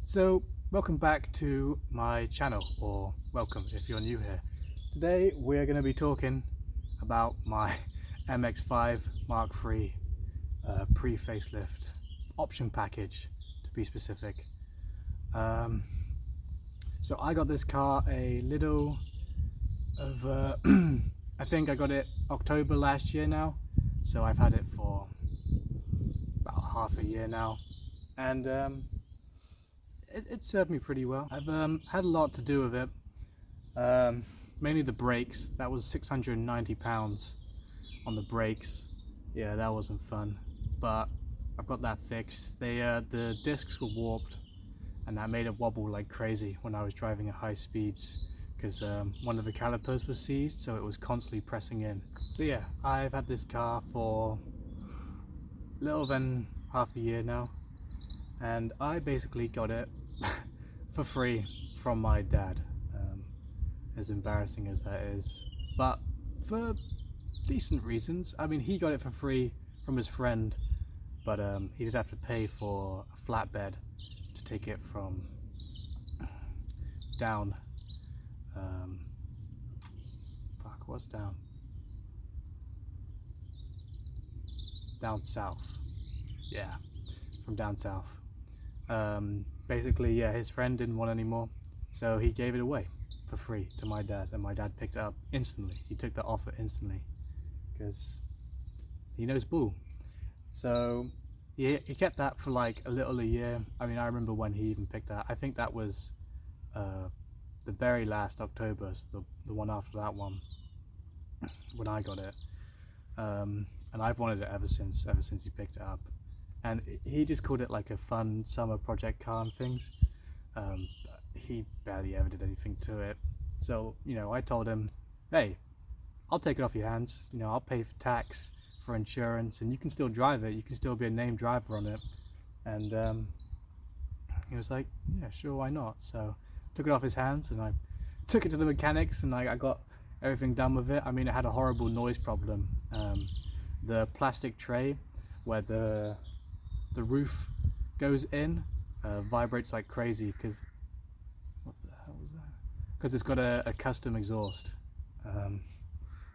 So, welcome back to my channel, or welcome if you're new here. Today we're going to be talking about my MX5 Mark III pre-facelift option package, to be specific. So I got this car a little over, I think I got it October last year now, so I've had it for about half a year now, and it served me pretty well. I've had a lot to do with it, mainly the brakes. That was £690 on the brakes. Yeah, that wasn't fun, but I've got that fixed. The discs were warped, and that made it wobble like crazy when I was driving at high speeds, because one of the calipers was seized, so it was constantly pressing in. So yeah, I've had this car for little than half a year now, and I basically got it for free from my dad, as embarrassing as that is, but for decent reasons. I mean, he got it for free from his friend, but he did have to pay for a flatbed to take it from down, what's down? Down south. Yeah, from down south. Basically, yeah, his friend didn't want any more, so he gave it away for free to my dad, and my dad picked it up instantly. He took the offer instantly, because he knows bull. So he kept that for like a year. I mean, I remember when he even picked that. I think that was the very last October, so the one after that one, when I got it. And I've wanted it ever since he picked it up. And he just called it like a fun summer project car and things. He barely ever did anything to it. So, you know, I told him, hey, I'll take it off your hands. You know, I'll pay for tax, for insurance, and you can still drive it. You can still be a named driver on it. And he was like, yeah, sure, why not? So I took it off his hands, and I took it to the mechanics, and I got everything done with it. I mean, it had a horrible noise problem. The plastic tray where the roof goes in vibrates like crazy, because what the hell was that? Because it's got a custom exhaust,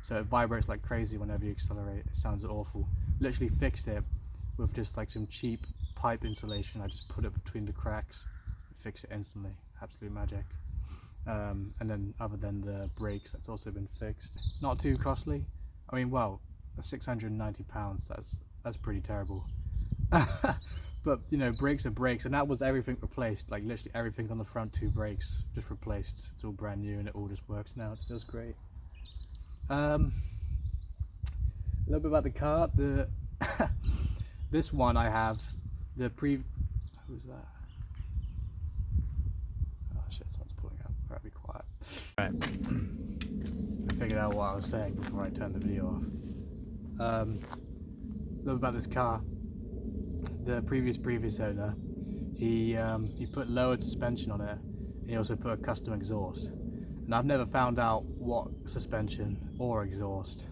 so it vibrates like crazy whenever you accelerate. It sounds awful. Literally fixed it with just like some cheap pipe insulation. I just put it between the cracks, fix it instantly. Absolute magic. And then other than the brakes, that's also been fixed. Not too costly. I mean, well, £690, that's pretty terrible. But you know, brakes are brakes, and that was everything replaced. Like literally everything on the front two brakes just replaced. It's all brand new, and it all just works now. It feels great. A little bit about the car. This one I have the who's that? Oh shit, someone's pulling up. Alright, be quiet. Alright. I figured out what I was saying before I turned the video off. A little bit about this car. The previous owner, he put lowered suspension on it, and he also put a custom exhaust. And I've never found out what suspension or exhaust,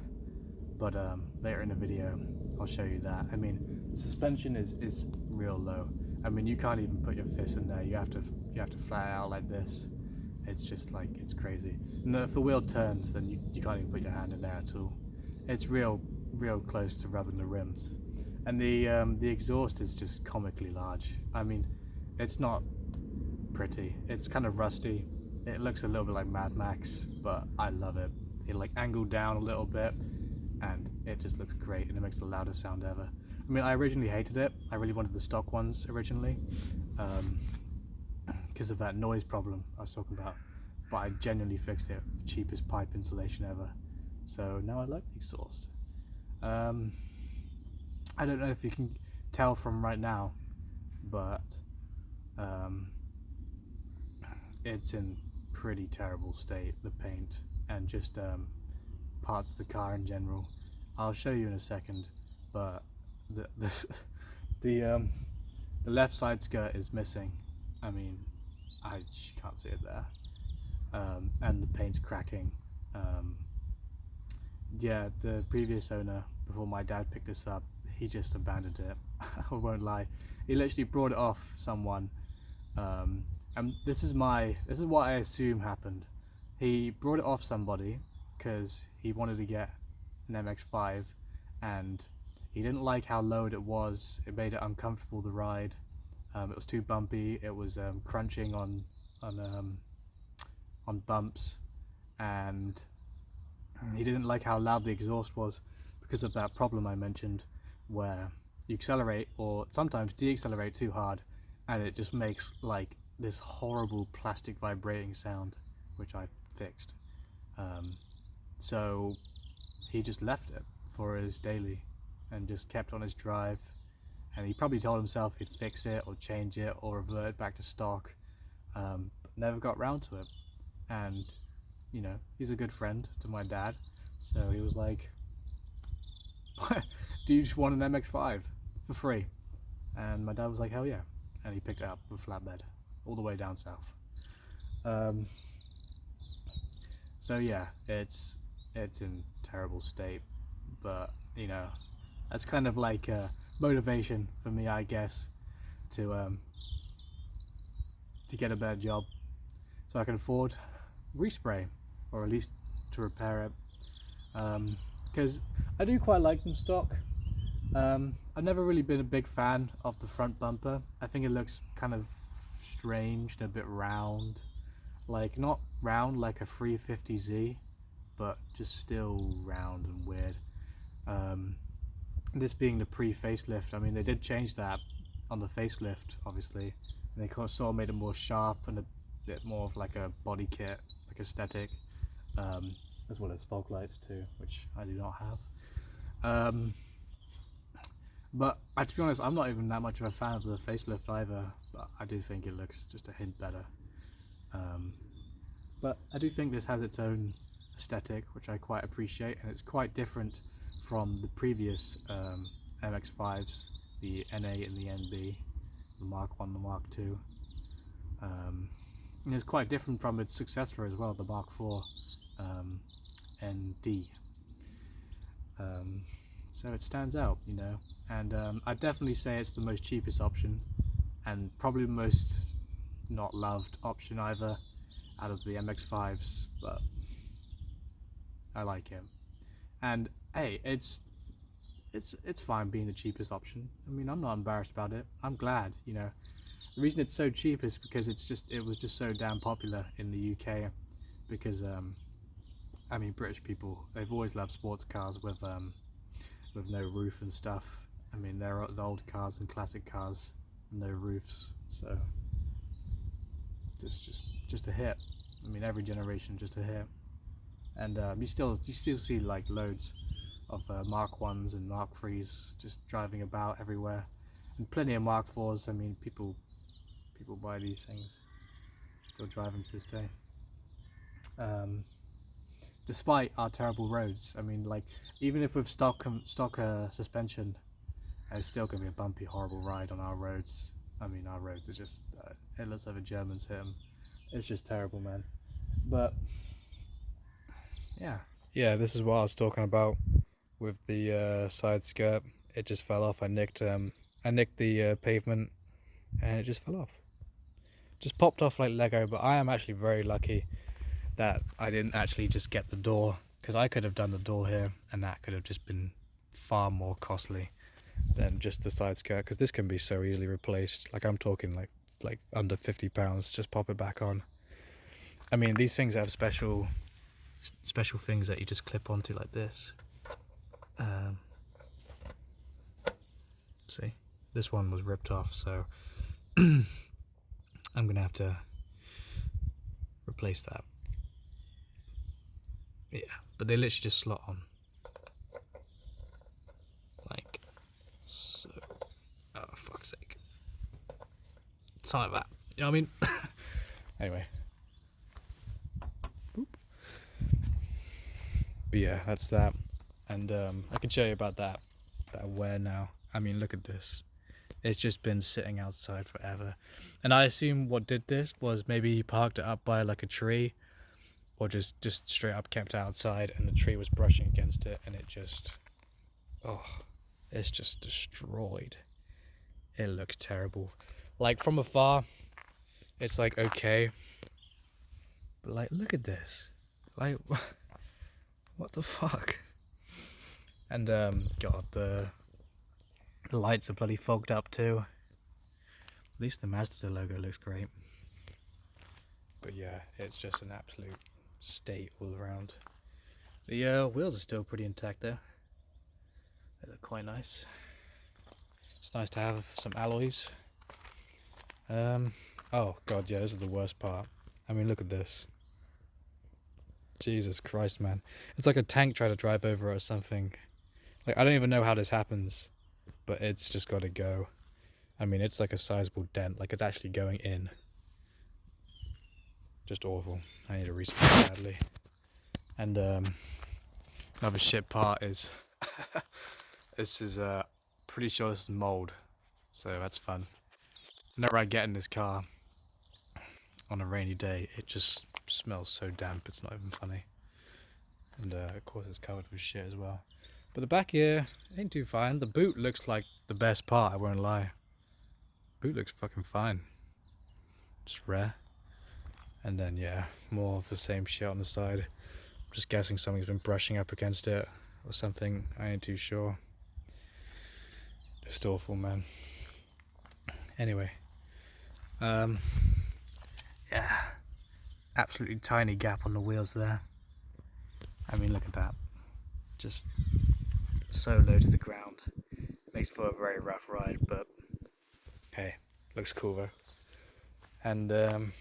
but later in the video I'll show you that. I mean, the suspension is real low. I mean, you can't even put your fist in there. You have to flat it out like this. It's just like, it's crazy. And if the wheel turns, then you can't even put your hand in there at all. It's real close to rubbing the rims. And the exhaust is just comically large. I mean, it's not pretty. It's kind of rusty. It looks a little bit like Mad Max, but I love it. It like angled down a little bit, and it just looks great, and it makes the loudest sound ever. I mean, I originally hated it. I really wanted the stock ones originally, because of that noise problem I was talking about. But I genuinely fixed it with the cheapest pipe insulation ever. So now I like the exhaust. I don't know if you can tell from right now, but it's in pretty terrible state, the paint, and just parts of the car in general. I'll show you in a second, but the left side skirt is missing. I mean, I can't see it there, and the paint's cracking. Yeah, the previous owner, before my dad picked this up, he just abandoned it. I won't lie. He literally brought it off someone And this is what I assume happened. He brought it off somebody because he wanted to get an MX5, and he didn't like how low it was. It made it uncomfortable to ride. It was too bumpy. It was crunching on bumps, and he didn't like how loud the exhaust was because of that problem I mentioned, where you accelerate or sometimes deaccelerate too hard, and it just makes like this horrible plastic vibrating sound, which I fixed. So he just left it for his daily and just kept on his drive, and he probably told himself he'd fix it or change it or revert back to stock, but never got round to it. And you know, he's a good friend to my dad, so he was like, do you just want an MX5 for free? And my dad was like, hell yeah. And he picked it up with flatbed all the way down south. So yeah, it's in terrible state, but you know, that's kind of like a motivation for me, I guess, to get a better job so I can afford respray, or at least to repair it, because I do quite like them stock. I've never really been a big fan of the front bumper. I think it looks kind of strange and a bit round, like not round like a 350Z, but just still round and weird. This being the pre-facelift, I mean, they did change that on the facelift, obviously, and they sort of made it more sharp and a bit more of like a body kit, like aesthetic, as well as fog lights too, which I do not have. But to be honest, I'm not even that much of a fan of the facelift either, but I do think it looks just a hint better. But I do think this has its own aesthetic, which I quite appreciate, and it's quite different from the previous MX5s, the NA and the NB, the Mark 1 and the Mark 2. And it's quite different from its successor as well, the Mark 4 ND. So it stands out, you know, and I'd definitely say it's the most cheapest option, and probably the most not loved option either out of the MX5s, but I like it. And hey, it's fine being the cheapest option. I mean, I'm not embarrassed about it. I'm glad, you know. The reason it's so cheap is because it was just so damn popular in the UK, because I mean, British people, they've always loved sports cars with no roof and stuff. I mean, they're the old cars and classic cars, no roofs, so it's just a hit. I mean, every generation just a hit, and you still see like loads of Mark 1s and Mark 3s just driving about everywhere, and plenty of Mark 4s. I mean, people buy these things, still drive them to this day. Despite our terrible roads, I mean, like, even if with stock suspension, it's still gonna be a bumpy, horrible ride on our roads. I mean, our roads are just it looks like the Germans hit them. It's just terrible, man. But yeah, this is what I was talking about with the side skirt. It just fell off. I nicked the pavement, and it just fell off. Just popped off like Lego. But I am actually very lucky that I didn't actually just get the door, because I could have done the door here, and that could have just been far more costly than just the side skirt, because this can be so easily replaced. Like, I'm talking like under £50. Just pop it back on. I mean, these things have special things that you just clip onto like this. See, this one was ripped off, so I'm gonna have to replace that. Yeah, but they literally just slot on like so. Oh, fuck's sake. Something like that, you know what I mean? Anyway. Boop. But yeah, that's that. And I can show you about that wear now. I mean, look at this. It's just been sitting outside forever. And I assume what did this was maybe he parked it up by like a tree, or just straight up kept it outside, and the tree was brushing against it, and it just, oh, it's just destroyed. It looks terrible. Like, from afar, it's like okay, but like look at this, like what the fuck? And God, the lights are bloody fogged up too. At least the Mazda logo looks great. But yeah, it's just an absolute state all around. The wheels are still pretty intact though. They look quite nice. It's nice to have some alloys. Oh God, yeah, this is the worst part. I mean, look at this. Jesus Christ, man. It's like a tank trying to drive over it or something. Like, I don't even know how this happens, but it's just got to go. I mean, it's like a sizable dent, like it's actually going in. Just awful. I need a respray badly. And another shit part is this is pretty sure this is mold, so that's fun. Whenever I get in this car on a rainy day, it just smells so damp, it's not even funny. And of course it's covered with shit as well. But the back here ain't too fine. The boot looks like the best part, I won't lie. Boot looks fucking fine. Just rare. And then yeah, more of the same shit on the side. I'm just guessing something's been brushing up against it or something, I ain't too sure. Just awful, man. Anyway. Yeah. Absolutely tiny gap on the wheels there. I mean, look at that. Just so low to the ground. Makes for a very rough ride, but hey, looks cool though. And the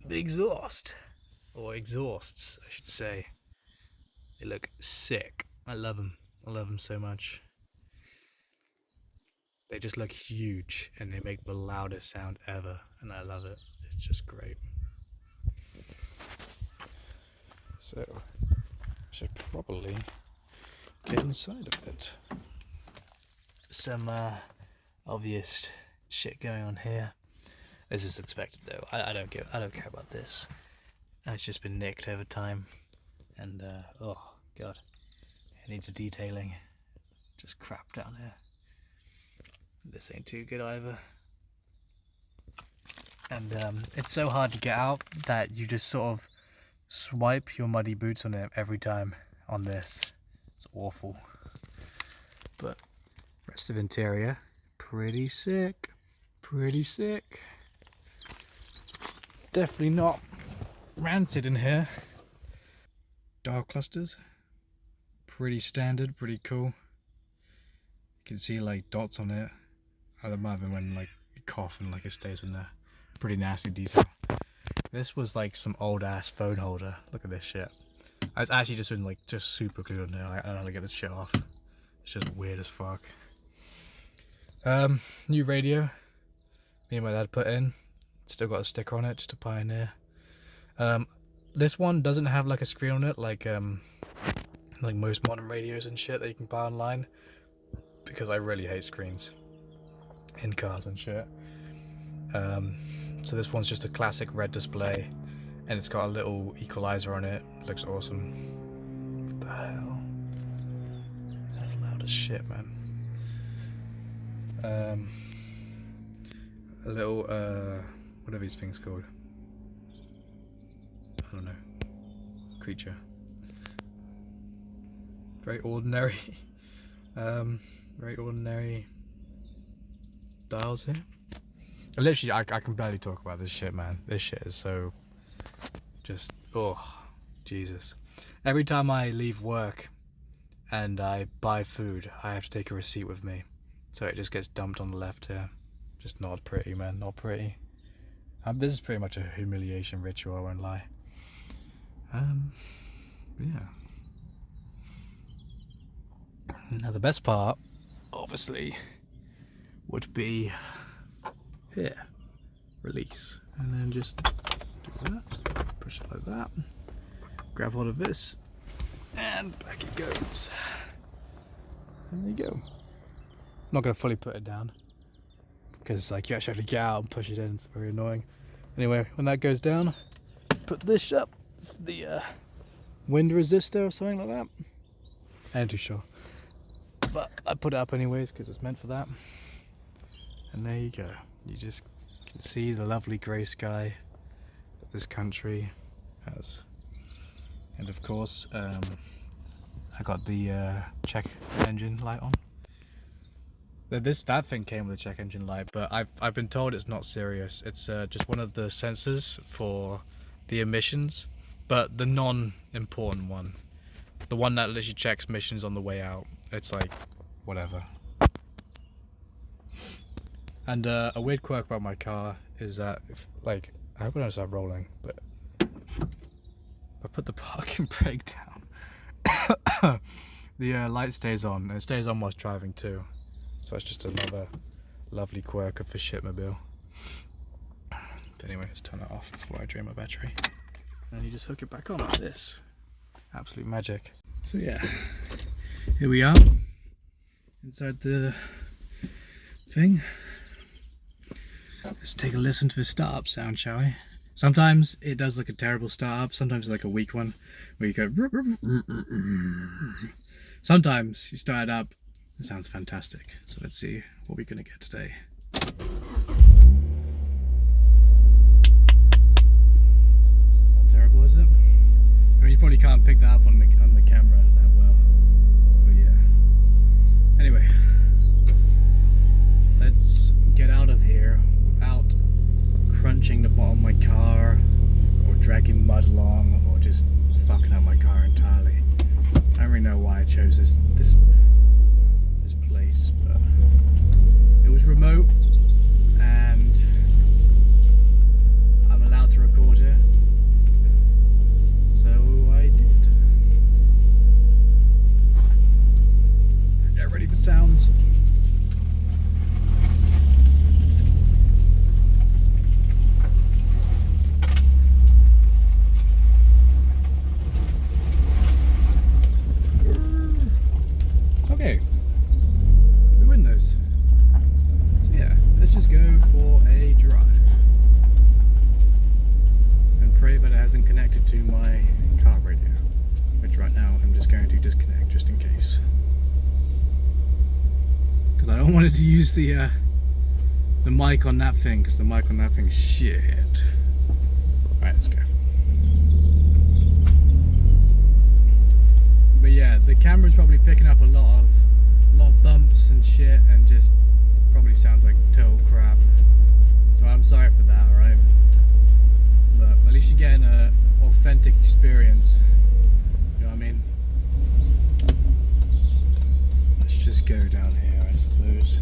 exhaust, or exhausts, I should say. They look sick. I love them. I love them so much. They just look huge and they make the loudest sound ever, and I love it. It's just great. So, I should probably get inside of it. Some obvious shit going on here. This is expected though. I don't care about this. It's just been nicked over time, and oh God, it needs a detailing. Just crap down here. This ain't too good either. And it's so hard to get out that you just sort of swipe your muddy boots on it every time on this. It's awful. But rest of interior, pretty sick. Pretty sick. Definitely not rancid in here. Dial clusters, pretty standard, pretty cool. You can see like dots on it. I love it when like you cough and like it stays in there. Pretty nasty detail. This was like some old ass phone holder. Look at this shit. It's actually just been like just super glued on there. I don't know how to get this shit off. It's just weird as fuck. New radio. Me and my dad put in. Still got a sticker on it, just a Pioneer. This one doesn't have like a screen on it like most modern radios and shit that you can buy online, because I really hate screens in cars and shit. So this one's just a classic red display, and it's got a little equalizer on it. Looks awesome. What the hell? That's loud as shit, man. A little what are these things called? I don't know. Creature. Very ordinary. Very ordinary dials here. Literally, I can barely talk about this shit, man. This shit is so just, oh, Jesus. Every time I leave work and I buy food, I have to take a receipt with me. So it just gets dumped on the left here. Just not pretty, man. Not pretty. This is pretty much a humiliation ritual, I won't lie. Yeah. Now the best part, obviously, would be here. Release. And then just do that. Push it like that. Grab hold of this. And back it goes. And there you go. I'm not going to fully put it down, because like you actually have to get out and push it in. It's very annoying. Anyway, when that goes down, put this up. The wind resistor or something like that. I ain't too sure. But I put it up anyways because it's meant for that. And there you go. you just can see the lovely grey sky that this country has. And of course, I got the check engine light on. That thing came with a check engine light, but I've been told it's not serious. It's just one of the sensors for the emissions, but the non-important one, the one that literally checks emissions on the way out. It's like whatever. And a weird quirk about my car is that if, like, I hope I don't start rolling, but if I put the parking brake down, the light stays on, and it stays on whilst driving too. So it's just another lovely quirk of the shitmobile. But anyway, let's turn it off before I drain my battery. And you just hook it back on like this. Absolute magic. So yeah, here we are inside the thing. Let's take a listen to the startup sound, shall we? Sometimes it does like a terrible startup, sometimes like a weak one, where you go. Sometimes you start it up, it sounds fantastic. So let's see what we're gonna get today. It's not terrible, is it? I mean, you probably can't pick that up on the camera that well, but yeah. Anyway, let's get out of here without crunching the bottom of my car or dragging mud along or just fucking up my car entirely. I don't really know why I chose this place, but it was remote and I'm allowed to record here, so I did. Get ready for sounds. Okay, we win those. So yeah, let's just go for a drive and pray that it hasn't connected to my car radio, which right now I'm just going to disconnect just in case, because I don't want it to use the mic on that thing, because the mic on that thing's shit. Alright, let's go. But yeah, the camera's probably picking up a lot of bumps and shit, and just probably sounds like total crap. So I'm sorry for that, alright? But at least you're getting an authentic experience. You know what I mean? Let's just go down here, I suppose.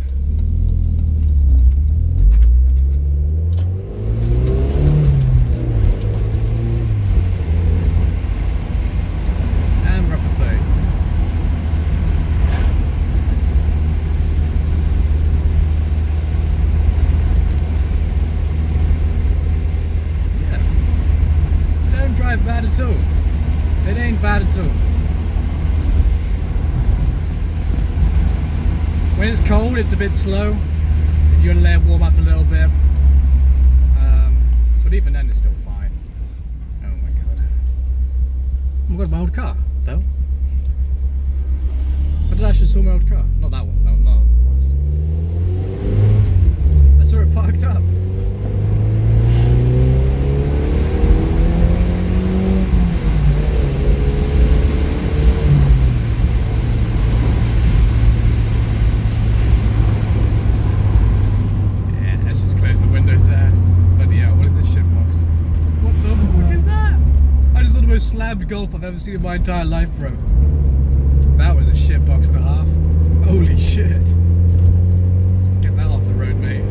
Bad at all. It ain't bad at all. When it's cold, it's a bit slow. You gotta let it warm up a little bit. But even then, it's still fine. Oh my god. Oh my god, my old car, though. I did actually saw my old car. Not that one. No. I saw it parked up. Slammed golf I've ever seen in my entire life, bro. That was a shitbox and a half. Holy shit. Get that off the road, mate.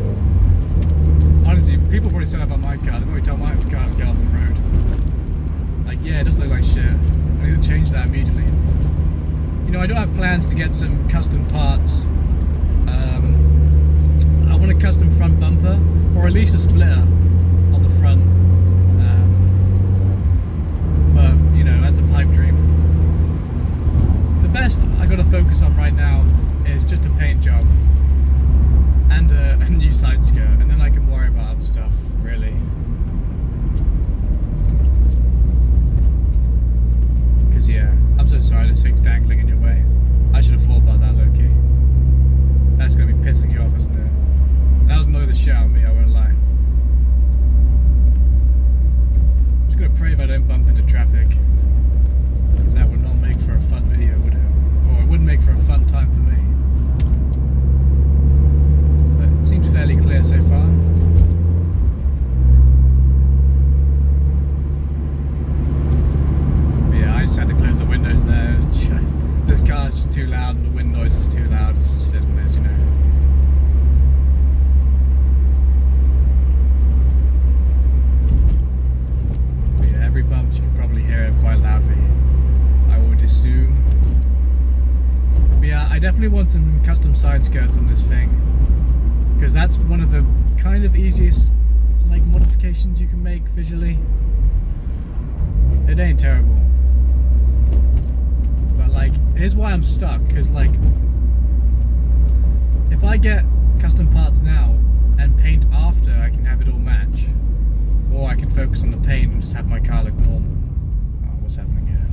Honestly, people probably said that about my car. They probably told my car to get off the road. Like, yeah, it doesn't look like shit. I need to change that immediately. You know, I do have plans to get some custom parts. I want a custom front bumper, or at least a splitter on the front. But, you know, that's a pipe dream. The best I gotta focus on right now is just a paint job and a new side skirt, and then I can worry about other stuff, really. Because, yeah, I'm so sorry this thing's dangling in your way. I should have thought about that, low-key. That's gonna be pissing you off, isn't it? That'll annoy the shit out of me, I custom side skirts on this thing, because that's one of the kind of easiest like modifications you can make visually. It ain't terrible, but like here's why I'm stuck, because like if I get custom parts now and paint after, I can have it all match, or I can focus on the paint and just have my car look normal. Oh, what's happening here?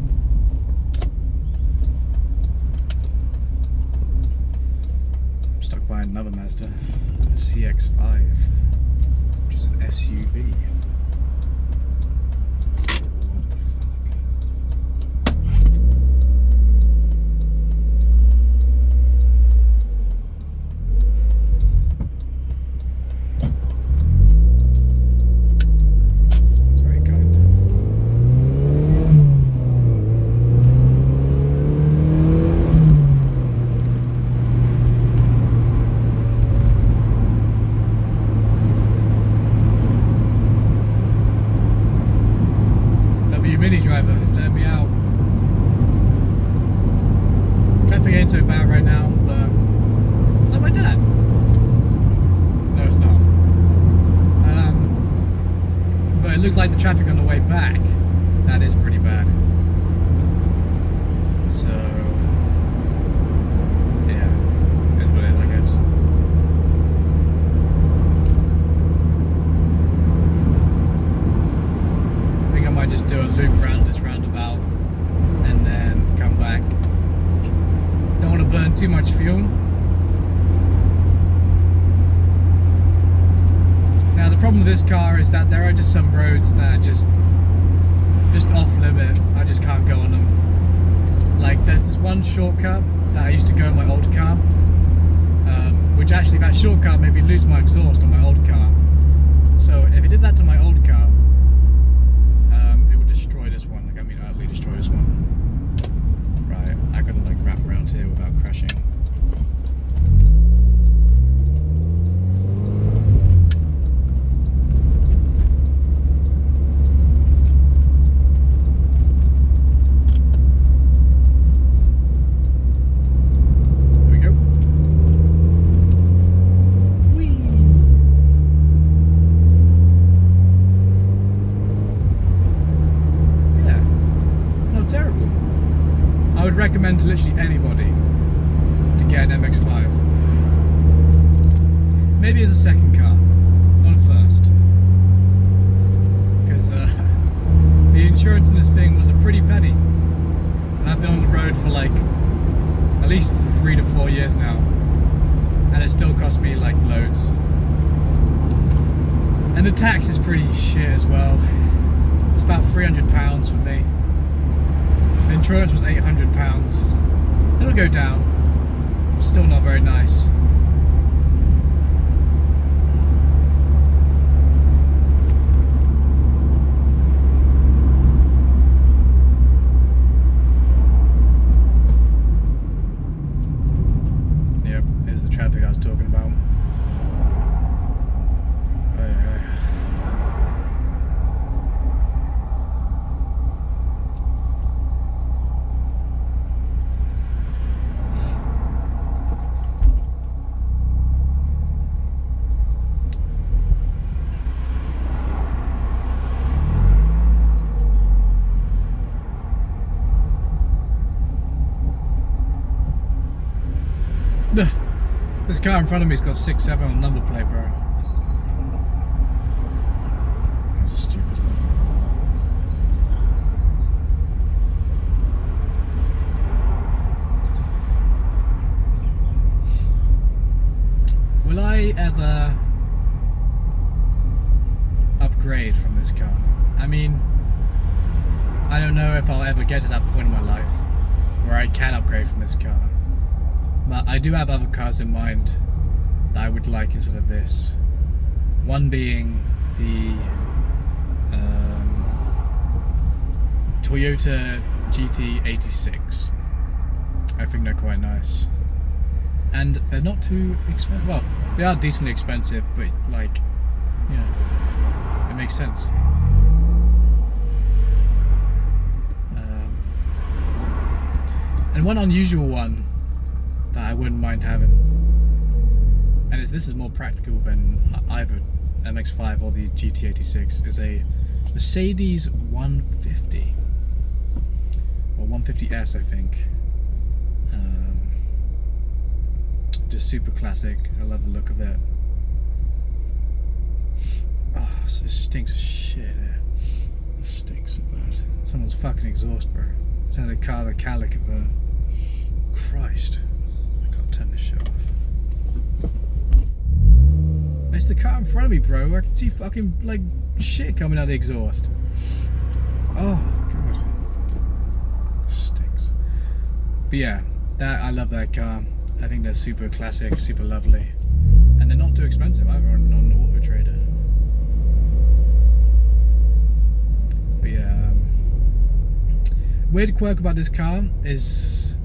I'm stuck by another Mazda, a CX-5, which is an SUV. What the fuck? It's very kind. Mini driver, let me out. Traffic ain't so bad right now, but is that my dad? No, it's not. But it looks like the traffic on the way back, that is pretty bad. So yeah, it is what it is, I guess. I might just do a loop around this roundabout and then come back. Don't want to burn too much fuel. Now the problem with this car is that there are just some roads that are just off limit. I just can't go on them. Like there's this one shortcut that I used to go in my old car, which actually that shortcut made me lose my exhaust on my old car. So if it did that to my old car, destroy this one. Like, I mean, utterly destroy this one. Right, I gotta like wrap around here without crashing. There we go. Whee! Terrible. I would recommend to literally anybody to get an MX5. Maybe as a second car, not a first. Because the insurance in this thing was a pretty penny. And I've been on the road for like at least 3 to 4 years now. And it still cost me like loads. And the tax is pretty shit as well. It's about £300 for me. The insurance was £800. It'll go down. Still not very nice. Yep, here's the traffic I was talking about. This car in front of me's got 6-7 on the number plate, bro. That's a stupid one. Will I ever upgrade from this car? I mean, I don't know if I'll ever get to that point in my life where I can upgrade from this car. But I do have other cars in mind that I would like instead of this. One being the Toyota GT86. I think they're quite nice. And they're not too expensive. Well, they are decently expensive, but like, you know, it makes sense. And one unusual one that I wouldn't mind having. And this is more practical than either MX5 or the GT86. Is a Mercedes 150 or 150S, I think. Just super classic. I love the look of it. Oh, it stinks of shit. It stinks so bad. Someone's fucking exhaust, bro. It's in the car, the calic of a. Christ. I can't turn this shit off. It's the car in front of me, bro. I can see fucking, like, shit coming out of the exhaust. Oh, God. It stinks. But yeah, I love that car. I think they're super classic, super lovely. And they're not too expensive either on Auto Trader. But yeah, weird quirk about this car is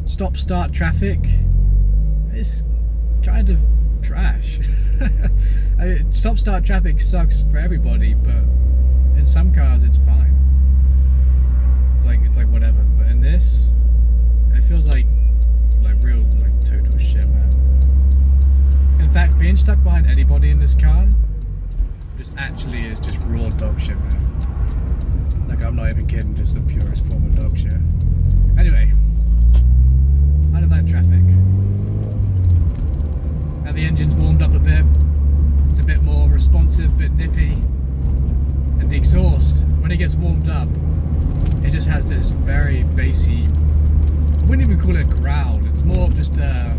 stop-start traffic. It's kind of trash. I mean, stop-start traffic sucks for everybody, but in some cars it's fine. It's like whatever. But in this, it feels like real total shit, man. In fact, being stuck behind anybody in this car just actually is just raw dog shit, man. Like, I'm not even kidding, just the purest form of dog shit. Anyway, out of that traffic. Now the engine's warmed up a bit. It's a bit more responsive, a bit nippy. And the exhaust, when it gets warmed up, it just has this very bassy, I wouldn't even call it a growl. It's more of just I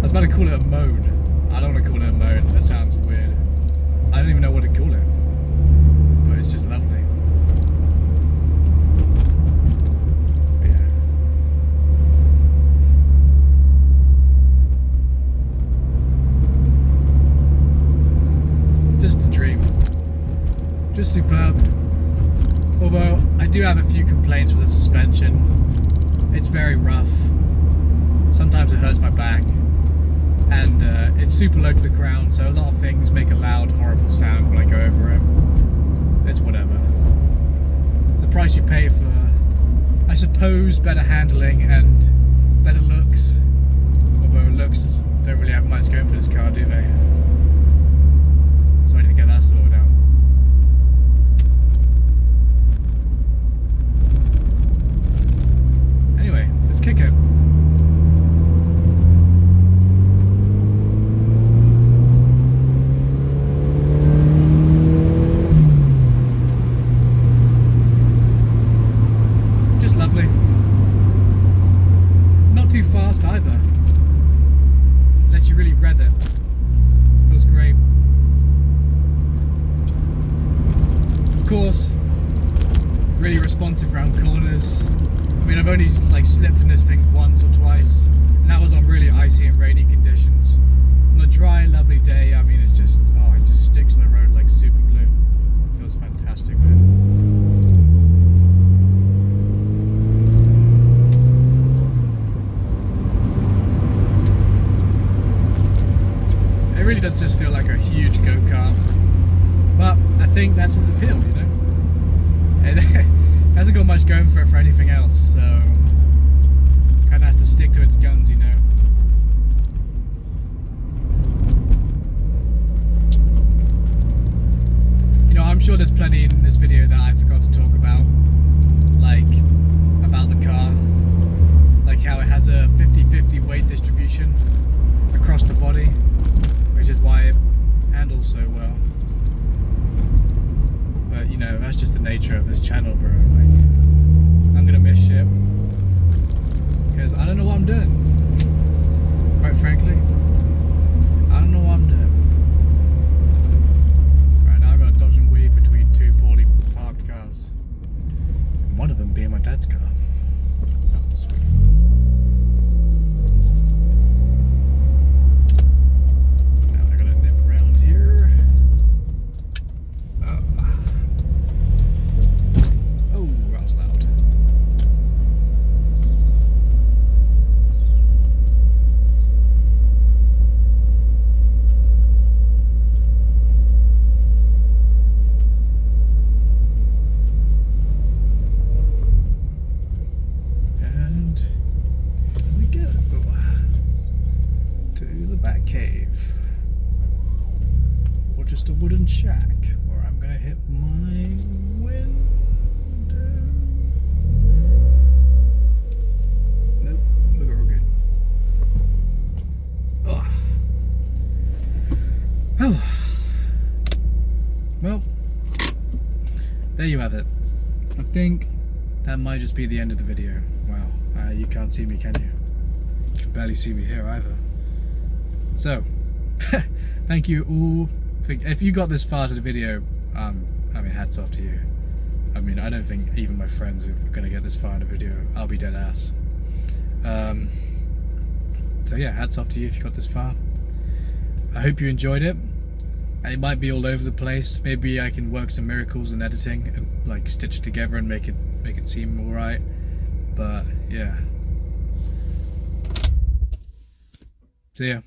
was about to call it a moan. I don't want to call it a moan. That sounds weird. I don't even know what to call it. But it's just lovely. Yeah. Just a dream. Just superb. Although I do have a few complaints with the suspension. It's very rough. Sometimes it hurts my back. And it's super low to the ground, so a lot of things make a loud, horrible sound when I go over it. It's whatever. It's the price you pay for, I suppose, better handling and better looks. Although looks don't really have much going for this car, do they? So I need to get that sorted out. Anyway, let's kick it. Just lovely. Not too fast either. Unless you really rev it. Feels great. Of course, really responsive around corners. I mean, I've only like slipped in this thing once or twice, and that was on really icy and rainy conditions. On a dry, lovely day, I mean, it's just, oh, it just sticks to the road like super glue. It feels fantastic, man. It really does just feel like a huge go-kart, but I think that's its appeal, you know? It hasn't got much going for it for anything else, so kind of has to stick to its guns, you know. You know, I'm sure there's plenty in this video that I forgot to talk about, like about the car, like how it has a 50-50 weight distribution across the body, which is why it handles so well. But you know, that's just the nature of this channel, bro. Like, I'm gonna miss shit because I don't know what I'm doing. Quite frankly, I don't know what I'm doing. Right now, I gotta dodge and weave between two poorly parked cars. And one of them being my dad's car. Oh, sweet. a wooden shack where I'm gonna hit my window. Nope, we're all good. Oh. Oh. Well, there you have it. I think that might just be the end of the video. Wow, you can't see me, can you? You can barely see me here either. So, thank you all. If you got this far to the video, I mean, hats off to you. I mean, I don't think even my friends are going to get this far in the video. I'll be dead ass. So yeah, hats off to you if you got this far. I hope you enjoyed it. It might be all over the place. Maybe I can work some miracles in editing and like stitch it together and make it seem alright. But yeah. See ya.